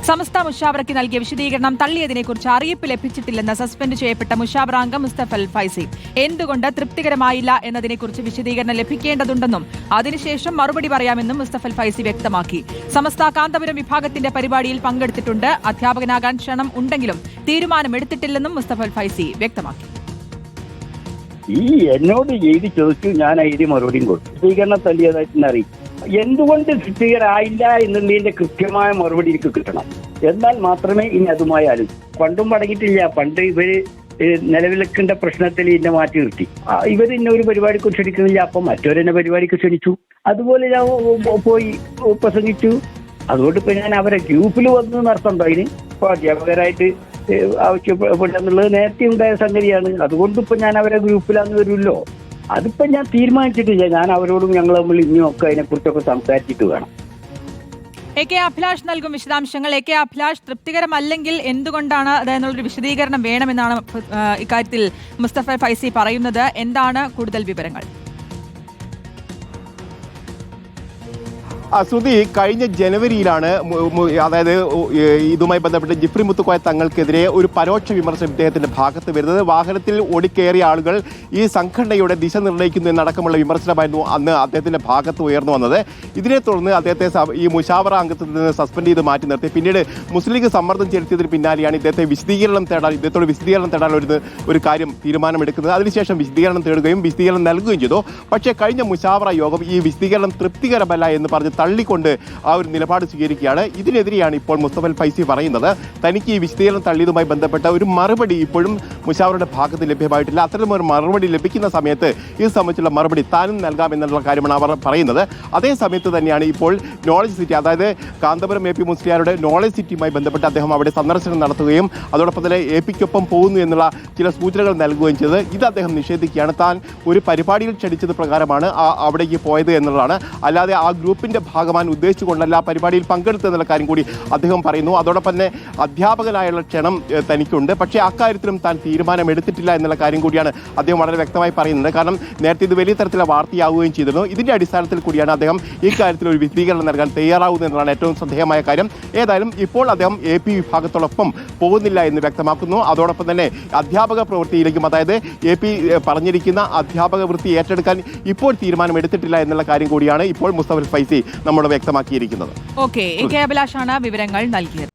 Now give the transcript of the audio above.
സമസ്ത മുഷാവറയ്ക്ക് നൽകിയ വിശദീകരണം തള്ളിയതിനെക്കുറിച്ച് അറിയിപ്പ് ലഭിച്ചിട്ടില്ലെന്ന് സസ്പെൻഡ് ചെയ്യപ്പെട്ട മുഷാവറ അംഗം മുസ്തഫൽ ഫൈസി. എന്തുകൊണ്ട് തൃപ്തികരമായില്ല എന്നതിനെക്കുറിച്ച് വിശദീകരണം ലഭിക്കേണ്ടതുണ്ടെന്നും അതിനുശേഷം മറുപടി പറയാമെന്നും മുസ്തഫൽ ഫൈസി വ്യക്തമാക്കി. സമസ്ത കാന്തപുരം വിഭാഗത്തിന്റെ പരിപാടിയിൽ പങ്കെടുത്തിട്ടുണ്ട്. അധ്യാപകനാകാൻ ക്ഷണം ഉണ്ടെങ്കിലും തീരുമാനമെടുത്തിട്ടില്ലെന്നും മുസ്തഫൽ ഫൈസി വ്യക്തമാക്കി. എന്നോട് എഴുതി ചോദിച്ചു, ഞാൻ എഴുതി മറുപടിയും കൊടുത്തു. സ്വീകരണം തള്ളിയതായിട്ട് അറിയിച്ചു. എന്തുകൊണ്ട് സ്ഥിരീകരായില്ല എന്നുള്ളതിന്റെ കൃത്യമായ മറുപടി എനിക്ക് കിട്ടണം. എന്നാൽ മാത്രമേ ഇനി അതുമായി ആലോചിച്ചു. പണ്ടും മടങ്ങിയിട്ടില്ല. പണ്ട് ഇവര് നിലവിലെക്കേണ്ട പ്രശ്നത്തിൽ ഇന്നെ മാറ്റി നിർത്തി. ഇവർ ഇന്ന ഒരു പരിപാടിക്ക് ക്ഷണിക്കുന്നില്ല, അപ്പം മറ്റവരെന്നെ പരിപാടിക്ക് ക്ഷണിച്ചു. അതുപോലെ ഞാൻ പോയി പ്രസംഗിച്ചു. അതുകൊണ്ട് ഇപ്പൊ ഞാൻ അവരെ ഗ്രൂപ്പിൽ വന്നു നടത്തണ്ടോ? അതിന് ഇപ്പൊ അധ്യാപകരായിട്ട് ആവശ്യപ്പെടുന്നുള്ളത് നേരത്തെ ഉണ്ടായ സംഗതിയാണ്. അതുകൊണ്ട് ഇപ്പൊ ഞാൻ അവരെ ഗ്രൂപ്പിലാന്ന് വരുമല്ലോ. അതിപ്പോ ഞാൻ തീരുമാനിച്ചിട്ടില്ല. ഞാൻ അവരോടും ഞങ്ങൾ തമ്മിൽ ഇനിയും ഒക്കെ അതിനെക്കുറിച്ചൊക്കെ സംസാരിച്ചിട്ട് വേണം. AK അഭിലാഷ് നൽകും വിശദാംശങ്ങൾ. AK അഭിലാഷ്, തൃപ്തികരമല്ലെങ്കിൽ എന്തുകൊണ്ടാണ് അതെന്നുള്ളൊരു വിശദീകരണം വേണമെന്നാണ് ഇക്കാര്യത്തിൽ മുസ്തഫ ഫൈസി പറയുന്നത്. എന്താണ് കൂടുതൽ വിവരങ്ങൾ? ശ്രുതി, കഴിഞ്ഞ ജനുവരിയിലാണ് അതായത് ഇതുമായി ബന്ധപ്പെട്ട് ജിഫ്രി മുത്തുക്കോയ തങ്ങൾക്കെതിരെ ഒരു പരോക്ഷ വിമർശനം ഇദ്ദേഹത്തിന്റെ ഭാഗത്ത് വരുന്നത്. വാഹനത്തിൽ ഓടിക്കയറിയ ആളുകൾ ഈ സംഘടനയുടെ ദിശ നിർണ്ണയിക്കുന്നു എന്നടക്കമുള്ള വിമർശനമായിരുന്നു അന്ന് അദ്ദേഹത്തിന്റെ ഭാഗത്ത് ഉയർന്നു വന്നത്. ഇതിനെ തുടർന്ന് അദ്ദേഹത്തെ ഈ മുഷാവറ അംഗത്തിൽ നിന്ന് സസ്പെൻഡ് ചെയ്ത് മാറ്റി നിർത്തി. പിന്നീട് മുസ്ലിം ലീഗ് സമ്മർദ്ദം ചെലുത്തിയതിന് പിന്നാലെയാണ് ഇദ്ദേഹത്തോട് വിശദീകരണം തേടാൻ ഒരു കാര്യം തീരുമാനമെടുക്കുന്നത്. അതിനുശേഷം വിശദീകരണം തേടുകയും വിശദീകരണം നൽകുകയും ചെയ്തു. പക്ഷേ കഴിഞ്ഞ മുഷാവറ യോഗം ഈ വിശദീകരണം തൃപ്തികരമല്ല എന്ന് പറഞ്ഞ് തള്ളിക്കൊണ്ട് ആ ഒരു നിലപാട് സ്വീകരിക്കുകയാണ്. ഇതിനെതിരെയാണ് ഇപ്പോൾ മുസ്തഫൽ ഫൈസി പറയുന്നത്. തനിക്ക് ഈ വിശദീകരണം തള്ളിയതുമായി ബന്ധപ്പെട്ട ഒരു മറുപടി ഇപ്പോഴും മുഷാവറയുടെ ഭാഗത്ത് ലഭ്യമായിട്ടില്ല. അത്തരം ഒരു മറുപടി ലഭിക്കുന്ന സമയത്ത് ഇത് സംബന്ധിച്ചുള്ള മറുപടി താനും നൽകാമെന്നുള്ള കാര്യമാണ് അവർ പറയുന്നത്. അതേ സമയത്ത് തന്നെയാണ് ഇപ്പോൾ നോളജ് സിറ്റി, അതായത് കാന്തപുരം AP മുസ്ലിയാരുടെ നോളജ് സിറ്റിയുമായി ബന്ധപ്പെട്ട് അദ്ദേഹം അവിടെ സന്ദർശനം നടത്തുകയും അതോടൊപ്പം തന്നെ APക്കൊപ്പം പോകുന്നു എന്നുള്ള ചില സൂചനകൾ നൽകുകയും ചെയ്തത്. ഇത് അദ്ദേഹം നിഷേധിക്കുകയാണ്. താൻ ഒരു പരിപാടിയിൽ ക്ഷണിച്ചത് പ്രകാരമാണ് അവിടേക്ക് പോയത് എന്നുള്ളതാണ്. അല്ലാതെ ആ ഗ്രൂപ്പിന്റെ ഭാഗമാൻ ഉദ്ദേശിച്ചുകൊണ്ടല്ല പരിപാടിയിൽ പങ്കെടുത്തെന്നുള്ള കാര്യം കൂടി അദ്ദേഹം പറയുന്നു. അതോടൊപ്പം തന്നെ അധ്യാപകനായുള്ള ക്ഷണം തനിക്കുണ്ട്, പക്ഷേ അക്കാര്യത്തിലും താൻ തീരുമാനമെടുത്തിട്ടില്ല എന്നുള്ള കാര്യം കൂടിയാണ് അദ്ദേഹം വളരെ വ്യക്തമായി പറയുന്നത്. കാരണം നേരത്തെ ഇത് വലിയ തരത്തിലുള്ള വാർത്തയാവുകയും ചെയ്തിരുന്നു. ഇതിന്റെ അടിസ്ഥാനത്തിൽ കൂടിയാണ് അദ്ദേഹം ഈ കാര്യത്തിൽ ഒരു വിശദീകരണം നൽകാൻ തയ്യാറാവുന്നത് എന്നതാണ് ഏറ്റവും ശ്രദ്ധേയമായ കാര്യം. ഏതായാലും ഇപ്പോൾ അദ്ദേഹം AP വിഭാഗത്തോടൊപ്പം പോകുന്നില്ല എന്ന് വ്യക്തമാക്കുന്നു. അതോടൊപ്പം തന്നെ അധ്യാപക പ്രവൃത്തിയിലേക്കും, അതായത് AP പറഞ്ഞിരിക്കുന്ന അധ്യാപക വൃത്തി ഏറ്റെടുക്കാൻ ഇപ്പോൾ തീരുമാനമെടുത്തിട്ടില്ല എന്നുള്ള കാര്യം കൂടിയാണ് ഇപ്പോൾ മുസ്തഫൽ ഫൈസി നമ്മോട് വ്യക്തമാക്കിയിരിക്കുന്നത്. AK അഭിലാഷാണ് വിവരങ്ങൾ നൽകിയത്.